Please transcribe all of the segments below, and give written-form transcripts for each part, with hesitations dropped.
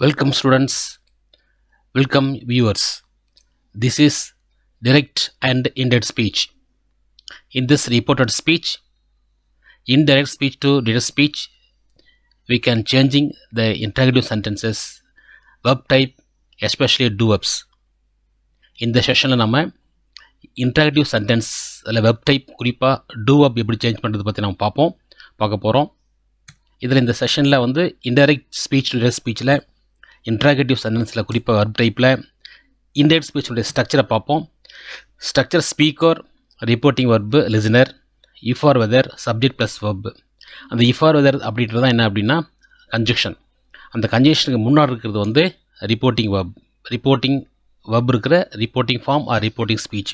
Welcome students, welcome viewers. This is direct and indirect speech. In this reported speech, indirect speech to direct speech, we can changing the interrogative sentences, verb type, especially do verbs. இந்த செஷனில் நம்ம interrogative sentence அதில் verb type குறிப்பாக do verb எப்படி change பண்ணுறது பற்றி நம்ம பார்க்க போகிறோம். இதில் இந்த செஷனில் வந்து indirect speech to direct speechல interrogative sentenceல குறிப்பாக verb typeல indirect speech உடைய ஸ்ட்ரக்சரை பார்ப்போம். Structure speaker, reporting verb, listener, if or whether, subject plus verb. அந்த if or whether அப்படின்றது தான் என்ன அப்படின்னா கன்ஜெக்ஷன். அந்த கன்ஜெக்ஷனுக்கு முன்னாடி இருக்கிறது வந்து ரிப்போர்ட்டிங் verb இருக்கிற reporting form or reporting speech.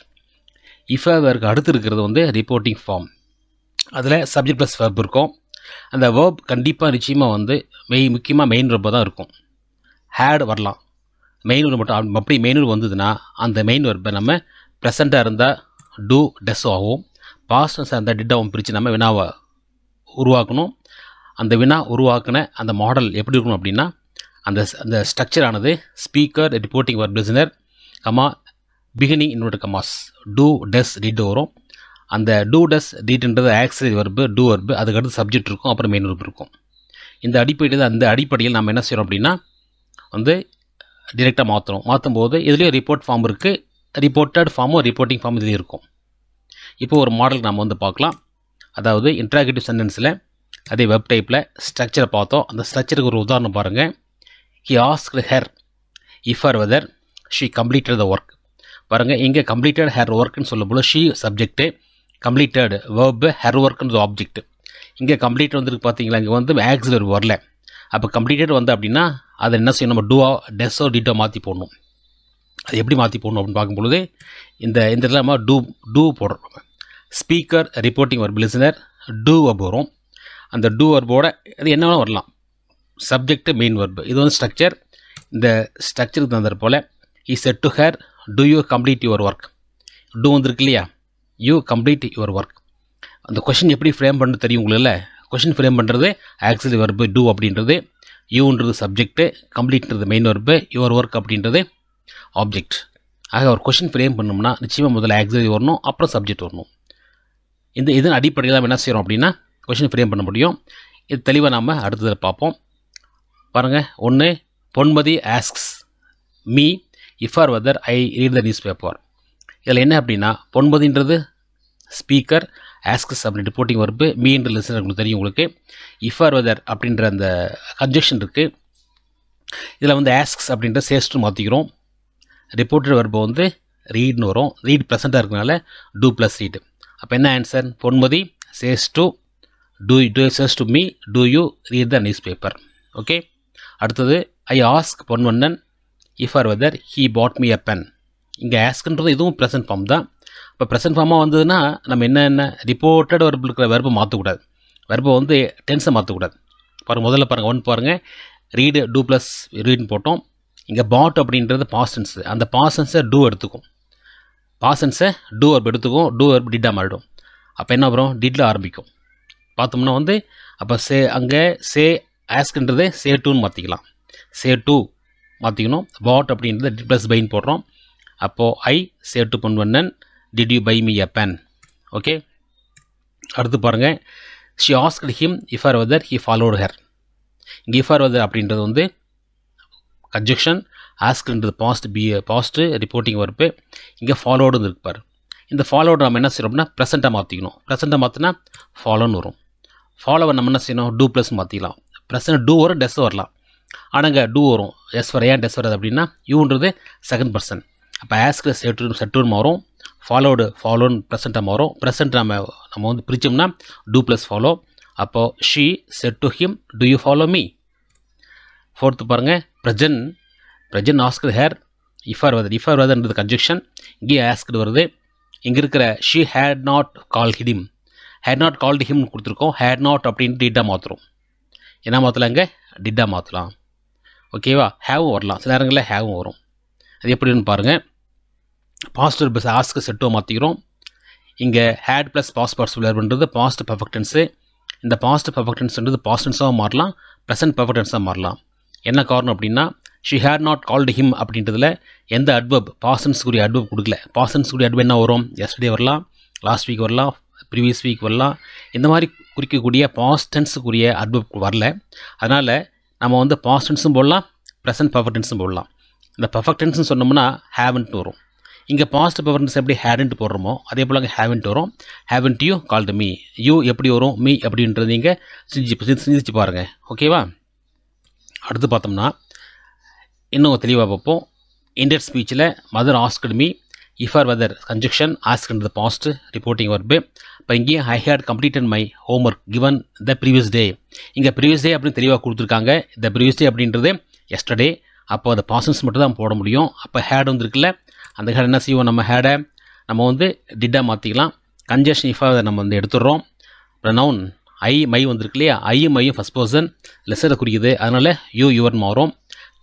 if or whetherக்கு அடுத்து இருக்கிறது வந்து ரிப்போர்ட்டிங் ஃபார்ம். அதில் சப்ஜெக்ட் ப்ளஸ் verb இருக்கும். அந்த verb கண்டிப்பாக நிச்சயமாக வந்து முக்கியமாக மெயின் verb தான் இருக்கும். ஹேட் வரலாம், மெயின் verb மட்டும். அப்படி மெயின் verb வந்ததுன்னா அந்த மெயின் verb நம்ம ப்ரெசண்ட்டாக இருந்தால் டூ டெஸ்ஸோ ஆகும், பாஸ்ட் இருந்தால் டிட்டாகவும் பிரித்து நம்ம வினாவை உருவாக்கணும். அந்த வினா உருவாக்கின அந்த மாடல் எப்படி இருக்கணும் அப்படின்னா அந்த ஸ்ட்ரக்சரானது speaker, reporting verb, listener, beginning inverted commas, do does did வரும். அந்த டூ டெஸ் டிட்ன்றது ஆக்சிலரி verb, டூ verb, அதுக்கடுத்து சப்ஜெக்ட் இருக்கும், அப்புறம் மெயின் verb இருக்கும். இந்த அடிப்படையில் நம்ம என்ன செய்கிறோம் அப்படின்னா வந்து டிரெக்டாக மாற்றும் போது இதுலேயும் ரிப்போர்ட் ஃபார்ம் இருக்குது, ரிப்போர்ட்டட் ஃபார்மும் ரிப்போர்ட்டிங் ஃபார்ம் இதுலேயும் இருக்கும். இப்போ ஒரு மாடலுக்கு நம்ம வந்து பார்க்கலாம். அதாவது இன்ட்ராகேட்டிவ் சென்டென்ஸில் அதே வெப் டைப்பில் ஸ்ட்ரக்சரை பார்த்தோம். அந்த ஸ்ட்ரக்சருக்கு ஒரு உதாரணம் பாருங்கள். He asked her if or whether she completed the work. பாருங்கள், இங்கே கம்ப்ளீட்டட் ஹேர் ஒர்க்குன்னு சொல்லும்போது she subject, completed verb, her ஒர்க்குன்றது ஆப்ஜெக்ட். இங்கே கம்ப்ளீட் வந்துருக்கு பார்த்தீங்களா, இங்கே வந்து ஆக்சிலரி வரல. அப்போ கம்ப்ளீட்டட் வந்து அப்படின்னா அதை என்ன செய்யணும், நம்ம டூவா டெஸ்ஸோ டிட்டோ மாற்றி போடணும். அது எப்படி மாற்றி போடணும் அப்படின்னு பார்க்கும்பொழுது இந்த இடத்துல நம்ம டூ போடுறோம். Speaker, reporting verb, listener, do verb வரும். அந்த டூ verb-ஓட அது என்ன வேணால் வரலாம், சப்ஜெக்ட், மெயின் verb. இது வந்து ஸ்ட்ரக்சர். இந்த ஸ்ட்ரக்சருக்கு தந்தது போல் he said to her, do you complete your work. Do வந்துருக்கு இல்லையா, you complete your work. அந்த கொஷின் எப்படி ஃப்ரேம் பண்ணுறது தெரியும் உங்களுக்கு. கொஷின் ஃப்ரேம் பண்ணுறது ஆக்சிலரி verb டூ அப்படின்றது, யூன்றது சப்ஜெக்ட்டு, கம்ப்ளீட்ன்றது மெயின் verb, யுவர் ஒர்க் அப்படின்றது ஆப்ஜெக்ட். ஆக ஒரு கொஷின் ஃப்ரேம் பண்ணோம்னா நிச்சயமாக முதல்ல ஆக்சிலரி வரணும், அப்புறம் சப்ஜெக்ட் வரணும். இதன் அடிப்படையில் நம்ம என்ன செய்கிறோம் அப்படின்னா கொஷின் ஃப்ரேம் பண்ண முடியும். இது தெளிவாக நம்ம அடுத்ததில் பார்ப்போம். பாருங்கள், ஒன்று, Ponmathi asks me if or whether I read the news paper. இதில் என்ன அப்படின்னா பொன்மதின்றது ஸ்பீக்கர், ஆஸ்க்ஸ் அப்படி ரிப்போர்ட்டிங் verb, மீன்ற லிசனர் உங்களுக்கு தெரியும். உங்களுக்கு இஃப் ஆர் வெதர் அப்படின்ற அந்த கன்ஜெக்ஷன் இருக்குது. இதில் வந்து ஆஸ்க்ஸ் அப்படின்ற சேஸ்ட்டு மாற்றிக்கிறோம். ரிப்போர்ட்டட் verb வந்து ரீட்னு வரும். ரீட் ப்ரெசண்ட்டாக இருக்கிறனால டூ ப்ளஸ் ரீட். அப்போ என்ன answer, Ponmathi says to says to me do you read the newspaper. Okay. அடுத்தது I ask Ponvannan if or whether he bought me a pen. இங்கே ஆஸ்க்ன்றது இதுவும் ப்ரெசன்ட் ஃபார்ம் தான். இப்போ ப்ரெசன்ட் ஃபார்மாக வந்ததுன்னா நம்ம என்ன ரிப்போர்ட்டட் verb இருக்கிற வெர்பை மாற்றக்கூடாது, வெர்பை வந்து டென்ஸை மாற்றக்கூடாது. முதல்ல பாருங்கள், ஒன் பாருங்கள், ரீடு டூ ப்ளஸ் ரீட்னு போட்டோம். இங்கே பாட் அப்படின்றது பாஸ்டன்ஸு, அந்த பாஸ்டன்ஸை டூ எடுத்துக்கும், பாஸ்டன்ஸை டூ verb எடுத்துக்கும், டூ verb டிட்டாக மாறிடும். அப்போ என்ன வரும், டிட்டில் ஆரம்பிக்கும். பார்த்தோம்னா வந்து அப்போ அங்கே ஆஸ்க்ன்றதை சே டூன்னு மாற்றிக்கலாம், சே டூ மாற்றிக்கணும். பாட் அப்படின்றது டி ப்ளஸ் பைன்னு போடுறோம். அப்போது I say to Ponvannan did you buy me a pen. Okay. அடுத்து பாருங்கள், she asked him if or whether he followed her. இங்கே இஃப் ஆர் வெதர் அப்படின்றது வந்து கன்ஜெக்ஷன், ஆஸ்க்ன்றது பாஸ்ட்டு ரிப்போர்ட்டிங் verb, இங்கே ஃபாலோடு இருப்பார். இந்த ஃபாலோடு நம்ம என்ன செய்யறோம் அப்படின்னா ப்ரெசண்ட்டாக மாற்றிக்கணும். ப்ரெசண்ட்டாக மாற்றினா ஃபாலோன்னு வரும். ஃபாலோவை நம்ம என்ன செய்யணும், டூ ப்ளஸ் மாற்றிக்கலாம். ப்ரெசண்ட் டூ வரும், டெஸ் வரலாம். ஆனால் இங்கே டூ வரும், எஸ் வர. ஏன் டெஸ் வராது அப்படின்னா யூன்றது செகண்ட் பர்சன். அப்போ ஆஸ்க்கு செட்டுன்னு மாறும், ஃபாலோன்னு ப்ரெசண்ட்டாக மாறும். ப்ரெசண்ட் நம்ம வந்து பிரித்தோம்னா டூ ப்ளஸ் ஃபாலோ. அப்போது she said to him do you follow me. Fourth பாருங்கள், present asked her if or வெதர்ன்றது கன்ஜெக்ஷன், இங்கே ஆஸ்க்டு வருது. இங்கே இருக்கிற she had not called him, had not called ஹிம்னு கொடுத்துருக்கோம். ஹேட் நாட் அப்படின்னு டிட்டாக மாற்றுறோம். என்ன மாற்றலாம், இங்கே டிட்டாக மாற்றலாம். ஓகேவா. ஹேவும் வரலாம், சில நேரங்களில் ஹேவும் வரும். அது எப்படின்னு பாருங்கள். பாஸ்ட் verb ஆஸ்க்கு செட்டோ மாற்றிக்கிறோம். இங்கே ஹேட் ப்ளஸ் பாஸ்ட் பார்ட்டிசிபிள் வெர்ப்ன்றது பாஸ்ட் பர்ஃபெக்ட் டென்ஸு. இந்த பாஸ்ட் பர்ஃபெக்ட் டென்ஸ்ன்றது பாஸ்ட் டென்ஸாக மாறலாம், ப்ரெசன்ட் பர்ஃபெக்ட் டென்ஸாக மாறலாம். என்ன காரணம் அப்படின்னா she had not called him அப்படின்றதுல எந்த அட்வர்ப் பாசன்ஸ்க்குரிய அட்வர்ப் கொடுக்கல. பாசன்ஸ்க்குரிய அட்வர்ப் என்ன வரும்? எஸ்டர்டே வரலாம், லாஸ்ட் வீக் வரலாம், ப்ரீவியஸ் வீக் வரலாம். இந்த மாதிரி குறிக்கக்கூடிய பாஸ்ட் டென்ஸுக்குரிய அட்வர்ப் வரல. அதனால் நம்ம வந்து பாஸ்ட் டென்ஸும் போடலாம், ப்ரெசன்ட் பர்ஃபெக்ட் டென்ஸும் போடலாம். இந்த பர்ஃபெக்ட் டென்ஸ்னு சொன்னோம்னா ஹேவன்ட்டு வரும். இங்கே பாஸ்ட் பர்ஃபெக்ட் டென்ஸ் எப்படி ஹேடன்ட்டு போடுறோமோ அதே போல் அங்கே ஹேவன்ட்டு வரும். Haven't you called me, you எப்படி வரும், மீ அப்படின்றது நீங்கள் சிந்திச்சு பாருங்கள். ஓகேவா? அடுத்து பார்த்தோம்னா இன்னும் தெளிவாக பார்ப்போம். இன்டெட் ஸ்பீச்சில் mother asked me, if or whether conjunction ஆஸ்க்ன்றது பாஸ்ட் ரிப்போர்ட்டிங் வர்பு. இப்போ இங்கேயும் I had completed my homework given the previous day. இங்கே ப்ரீவியஸ் டே அப்படின்னு தெளிவாக கொடுத்துருக்காங்க. த ப்ரீவியஸ் டே அப்படின்றது எஸ்டர்டே. அப்போ அந்த பாசன்ஸ் மட்டும் தான் போட முடியும். அப்போ ஹேட் வந்துருக்குல்ல, அந்த ஹேட் என்ன செய்வோம்? நம்ம ஹேடை நம்ம வந்து டிட்டாக மாற்றிக்கலாம். கன்ஜெக்ஷன் இஃப் ஆர் நம்ம வந்து எடுத்துடுறோம். ப்ரனவுன் ஐ மை வந்திருக்கு இல்லையா, ஐயும் மையும் ஃபஸ்ட் பர்சன் லெஸரை குறிக்குது. அதனால் யூ யுவர் மாறும்.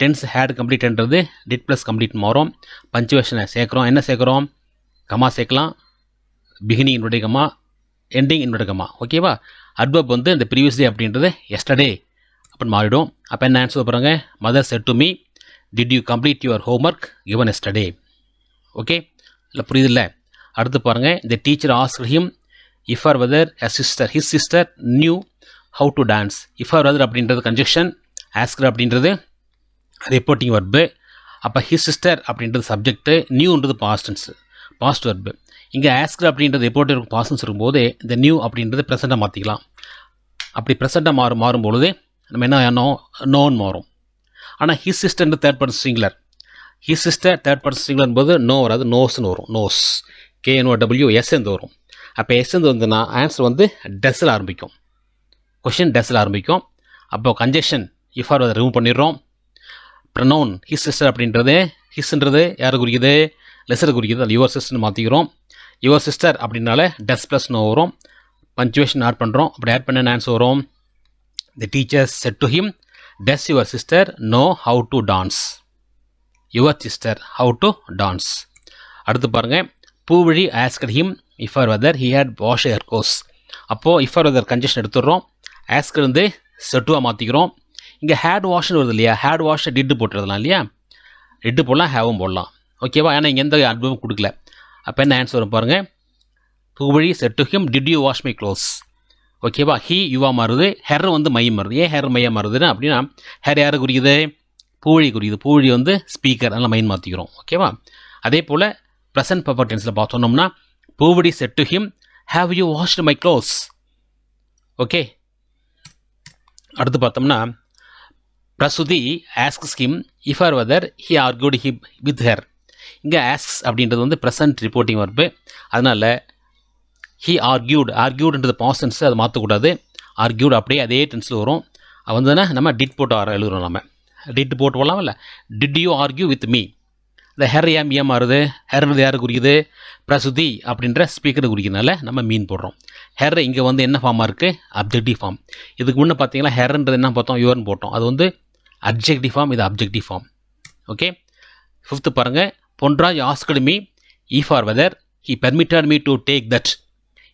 டென்ஸ் ஹேட் கம்ப்ளீட்ன்றது டிட் ப்ளஸ் கம்ப்ளீட் மாறும். பஞ்சுவேஷனை சேர்க்குறோம். என்ன சேர்க்குறோம்? கமா சேர்க்கலாம். பிகினிங் இன்வெர்டட் கமா, எண்டிங் இன்வெர்டட் கமா. ஓகேவா? அட்வர்ப் வந்து இந்த ப்ரீவியஸ் டே அப்படின்றது எஸ்டர்டே அப்படின்னு மாறிடும். அப்போ என்ன ஆன்சர் பாருங்க? Mother set to me, did you complete your homework given yesterday. Okay, இல்லை புரியுதில்ல? அடுத்து பாருங்கள். இந்த teacher asked him if or weather his sister knew how to dance. If or whether அப்படின்றது கன்ஜெக்ஷன், ஆஸ்கர் அப்படின்றது ரிப்போர்ட்டிங் வர்பு. அப்போ his sister அப்படின்றது subject, நியூன்றது past tense past verb. இங்கே Oscar அப்படின்றது ரிப்போர்ட்டிங் பாஸ்டன்ஸ் இருக்கும்போது இந்த நியூ அப்படின்றது ப்ரெசண்ட்டாக மாற்றிக்கலாம். அப்படி ப்ரெசண்ட்டாக மாறும்பொழுது நம்ம என்ன நோன் மாறும். ஆனால் ஹிஸ் சிஸ்டர்ன்றது third person singular. His sister third person singular போது நோ வராது, நோஸ்ன்னு வரும். நோஸ் KNOW எஸ்எந்து வரும். அப்போ எஸ்எந்து வந்துன்னா ஆன்சர் வந்து டெஸ்ஸில் ஆரம்பிக்கும். கொஷின் டெஸ்ஸில் ஆரம்பிக்கும். அப்போ கன்ஜெக்ஷன் இஃப் ஆர் அதை ரிமூவ் பண்ணிடுறோம். ப்ரனவுன் ஹிஸ் சிஸ்டர் அப்படின்றது ஹிஸ்ன்றது யாரை குறிக்குது? லெஸரை குறிக்குது. அது யுவர் சிஸ்டர்னு மாற்றிக்கிறோம். யுவர் சிஸ்டர் அப்படின்னால டெஸ் ப்ளஸ் நோ வரும். பஞ்சுவேஷன் ஆட் பண்ணுறோம். அப்படி ஆட் பண்ண ஆன்சர் வரும். The teacher said to him, does your sister know how to dance. Your sister how to dance. அடுத்து பாருங்கள். Poovazhi asked him if or whether he had wash her clothes. அப்போது if or whether conjunction எடுத்துடுறோம். Asked வந்து செட்டுவாக மாற்றிக்கிறோம். இங்கே had வாஷ்னு வருது இல்லையா, had வாஷை டிட்டு போட்டுறதுலாம் இல்லையா, டிட்டு போடலாம், ஹேவும் போடலாம். ஓகேவா? ஏன்னா இங்கே எந்த அட்வர்பும் கொடுக்கல. அப்போ என்ன ஆன்சர் வரும் பாருங்கள்? Poovazhi said to him did you wash my clothes. ஓகேவா? ஹீ யுவா மாறுது, ஹெர் வந்து மையம் மாறுது. ஏன் ஹெர் மையம் மாறுதுன்னு அப்படின்னா ஹெர் யாரை குறிக்குது? பூவழி குறிக்குது. பூவழி வந்து ஸ்பீக்கர், அதனால் மைண்ட் மாற்றிக்கிறோம். ஓகேவா? அதே போல் ப்ரெசன்ட் பர்ஃபெக்ட் டென்ஸில் பார்த்தோம்னா Poovazhi said to him have you washed my clothes. Okay, அடுத்து பார்த்தோம்னா Prasuthi asks him if or whether he argued him with her. இங்கே ஆஸ்க்ஸ் அப்படின்றது வந்து ப்ரெசன்ட் ரிப்போர்ட்டிங் வர்பு. அதனால் ஹி ஆர்கியூடுன்றது பாஸ்ட் டென்ஸ், அதை மாற்றக்கூடாது. ஆர்கியூட் அப்படியே அதே டென்ஸில் வரும். அது வந்துன்னா நம்ம டிட் போட்டு எழுதுகிறோம். நம்ம டிட் போட்டு போடலாம் இல்லை. Did you argue with me. இந்த ஹெர் ஏன் மாறுது? ஹெர்ன்றது யார் குறிக்குது? பிரசுதி அப்படின்ற ஸ்பீக்கரை குறிக்கிறதுனால நம்ம மீன் போடுறோம். ஹெர் இங்கே வந்து என்ன ஃபார்மாக இருக்குது? Objective form. இதுக்கு முன்னே பார்த்தீங்கன்னா ஹெர்ன்றது என்ன பார்த்தோம்? யுவர்னு போட்டோம். அது வந்து அப்ஜெக்டிவ் ஃபார்ம், இது அப்ஜெக்டிவ் ஃபார்ம். ஓகே, ஃபிஃப்த்து பாருங்கள். Ponraj asked me if or whether he permitted me to take that.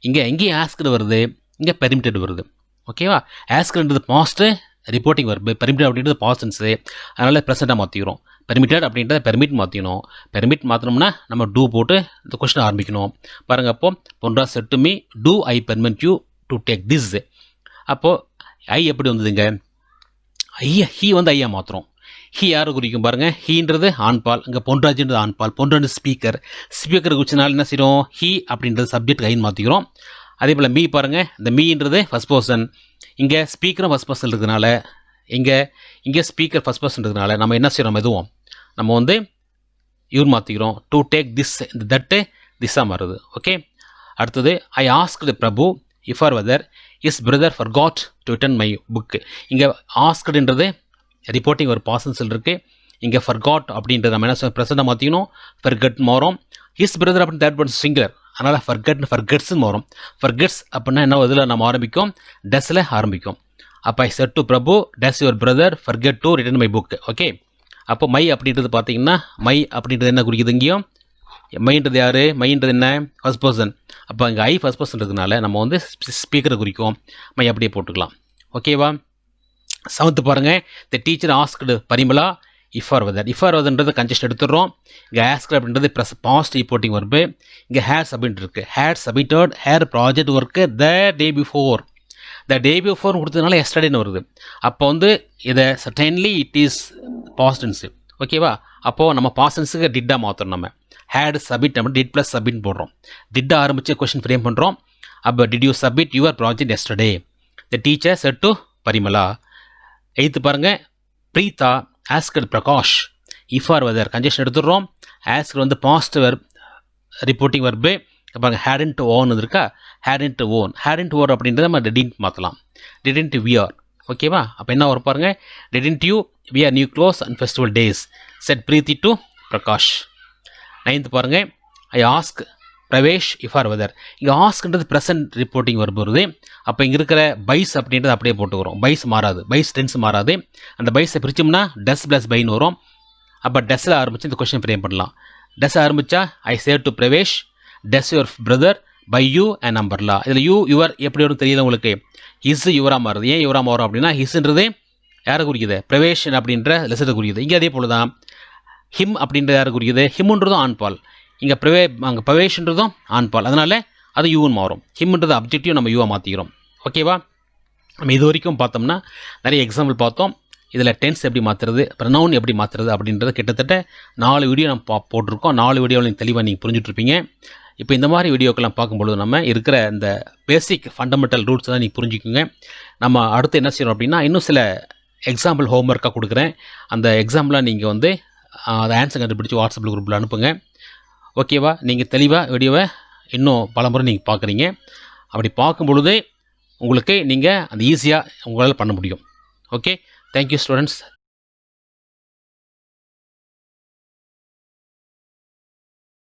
எங்கேயும் ஆஸ்க்டு வருது, இங்கே பெர்மிட்டட் வருது. ஓகேவா? ஆஸ்க்டுன்றது பாஸ்ட்டு ரிப்போர்ட்டிங் வர்பு, பெர்மிட்டட் அப்படின்றது பாஸ்ட் டென்ஸு. அதனால் ப்ரெசென்ட்டாக மாற்றிக்கிறோம். பெர்மிட்டட் அப்படின்றத பெர்மிட் மாற்றிக்கணும். பெர்மிட் மாற்றினோம்னா நம்ம டூ போட்டு இந்த கொஸ்டின் ஆரம்பிக்கணும். பாருங்கள். அப்போது Ponraj said to me do I permit you to take this. அப்போது ஐ எப்படி வந்ததுங்க? ஹீ வந்து ஐயா மாற்றுறோம். ஹீ யாரை குறிக்கும் பாருங்கள்? ஹீன்றது ஆண்பால், இங்கே பொன்ராஜ்ன்றது ஆண்பால். பொன்ராஜ் ஸ்பீக்கர் குறிச்சனால என்ன செய்கிறோம்? ஹீ அப்படின்றது சப்ஜெக்ட் ஐன்னு மாற்றிக்கிறோம். அதே போல் மீ பாருங்கள். இந்த மீன்றது ஃபஸ்ட் பர்சன். இங்கே ஸ்பீக்கரும் ஃபஸ்ட் பர்சன் இருக்கிறதுனால இங்கே ஸ்பீக்கர் ஃபஸ்ட் பர்சன் இருக்கிறதுனால நம்ம என்ன செய்கிறோம்? எதுவும் நம்ம வந்து இவர் மாற்றிக்கிறோம். டு டேக் திஸ், இந்த தட்டு திஸ்ஸாக மாறுது. ஓகே, அடுத்தது I asked Prabhu if or whether is brother forgot to return my book. இங்கே ஆஸ்க்டுன்றது ரிப்போர்ட்டிங் ஒரு பாசன்ஸில் இருக்குது. இங்கே ஃபர் காட் அப்படின்றது நம்ம என்ன ப்ரெசென்ட்டாக மாற்றிக்கணும். ஃபர்கட் மாறும். இஸ் பிரதர் அப்படின்னு தேர்ட் பர்சன் சிங்குலர், அதனால் ஃபர்கெட்ஸ்ன்னு மாறும். ஃபர்கெட்ஸ் அப்படின்னா என்ன? இதில் நம்ம ஆரம்பிக்கும், டெஸ்ஸில் ஆரம்பிக்கும். அப்போ I said to Prabhu does your brother forget to return my book. Okay, அப்போ மை அப்படின்றது பார்த்தீங்கன்னா மை அப்படின்றது என்ன குறிக்குது? இங்கேயும் மைன்றது யார்? மைன்றது என்ன? First person. அப்போ இங்கே ஐ ஃபஸ்ட் பர்சன் இருக்கிறதுனால நம்ம வந்து ஸ்பீக்கரை குறிக்கும். மை அப்படியே போட்டுக்கலாம். ஓகேவா? செவன்த்து பாருங்கள், the teacher asked Parimala if or whether. If or வெதர்ன்றது கன்ஜெஸ்ட் எடுத்துடுறோம். இங்கே ஆஸ்க்டு அப்படின்றது ப்ளஸ் பாஸ்ட் ரிப்போர்ட்டிங் வருது. இங்கே ஹேர் சப்மிட் இருக்குது. Her submitted her project work the day before. The day before கொடுத்ததுனால எஸ்டர்டேன்னு வருது. அப்போ வந்து இதை சர்டைன்லி இட் இஸ் பாஸ்டன்ஸு. ஓகேவா? அப்போது நம்ம பாஸ்டன்ஸுக்கு டிட்டாக மாற்றணும். நம்ம ஹேட் சப்மிட் நம்ம டிட் ப்ளஸ் சப்மிட் போடுறோம். டிட்டை ஆரம்பித்து கொஷின் ஃப்ரேம் பண்ணுறோம். அப்போ did you submit your project yesterday? The teacher said to Parimala. Eighth பாருங்கள், Preetha asked Prakash if or whether conjunction எடுத்துடுறோம். ஆஸ்கர் வந்து பாஸ்ட் வெர்ப் ரிப்போர்ட்டிங் வெர்பு. பாருங்கள் ஹேடன் டு ஓன் இருக்கா, hadn't worn. Hadn't worn அப்படின்றத நம்ம didn't மாற்றலாம். Didn't wear. ஓகேவா? அப்போ என்ன வரும் பாருங்கள், didn't you wear new close and festival days said Preethi to Prakash. Ninth பாருங்கள், I ask Pravesh if or whether. இங்கே ஆஸ்க்ன்றது ப்ரெசன்ட் ரிப்போர்ட்டிங் வெர்பு வருது. அப்போ இங்கே இருக்கிற பைஸ் அப்படின்றது அப்படியே போட்டுக்கிறோம். பைஸ் மாறாது, பைஸ் டென்ஸ் மாறாது. அந்த பைஸை பிரிச்சோம்னா டஸ் ப்ளஸ் பைன்னு வரும். அப்போ டஸ்ஸில் ஆரம்பித்து இந்த கொஸ்டின் ஃப்ரேம் பண்ணலாம். டஸ் ஆரம்பித்தா I save to Pravesh does your brother by you and நம்பர்லா. இதில் யூ யுவர் எப்படி வரும் தெரியல உங்களுக்கு. ஹிஸ் யுவராக மாறுது. ஏன் யுவராக மாறும் அப்படின்னா ஹிஸ்ன்றது யாரை குறிக்குது, பிரவேஷ் அப்படின்ற லெசத்தை குறிக்குது. இங்கே அதே போல் தான் ஹிம் அப்படின்ற யாரை குறிக்குது, ஹிம்ன்றதும் ஆண்பால். இங்கே அங்கே பிரவேஷ்ன்றதும் ஆண்பால். அதனால் அது யூன்னு மாறும். ஹிம்ன்றது அப்ஜெக்டிவ் நம்ம யூவாக மாற்றிக்கிறோம். ஓகேவா? நம்ம இது வரைக்கும் பார்த்தோம்னா நிறைய எக்ஸாம்பிள் பார்த்தோம். இதில் டென்ஸ் எப்படி மாற்றுறது, ப்ரனவுன் எப்படி மாற்றுறது அப்படின்றது கிட்டத்தட்ட 4 வீடியோ நம்ம போட்டிருக்கோம். 4 வீடியோவில் தெளிவாக நீங்கள் புரிஞ்சுட்ருப்பீங்க. இப்போ இந்த மாதிரி வீடியோக்கெல்லாம் பார்க்கும்பொழுது நம்ம இருக்கிற இந்த பேசிக் ஃபண்டமெண்டல் ரூல்ஸ் தான் நீங்கள் புரிஞ்சுக்குங்க. நம்ம அடுத்து என்ன செய்யணும் அப்படின்னா, இன்னும் சில எக்ஸாம்பிள் ஹோம்ஒர்க்காக கொடுக்குறேன். அந்த எக்ஸாம்பிளாக நீங்கள் வந்து அதை ஆன்சர் கண்டுபிடிச்சி வாட்ஸ்அப்பில் குரூப்பில் அனுப்புங்க. ஓகேவா? நீங்கள் தெளிவாக வீடியோவை இன்னும் பல முறை நீங்கள் பார்க்குறீங்க. அப்படி பார்க்கும் பொழுதே உங்களுக்கு நீங்கள் அந்த ஈஸியாக உங்களால் பண்ண முடியும். Okay, thank you students.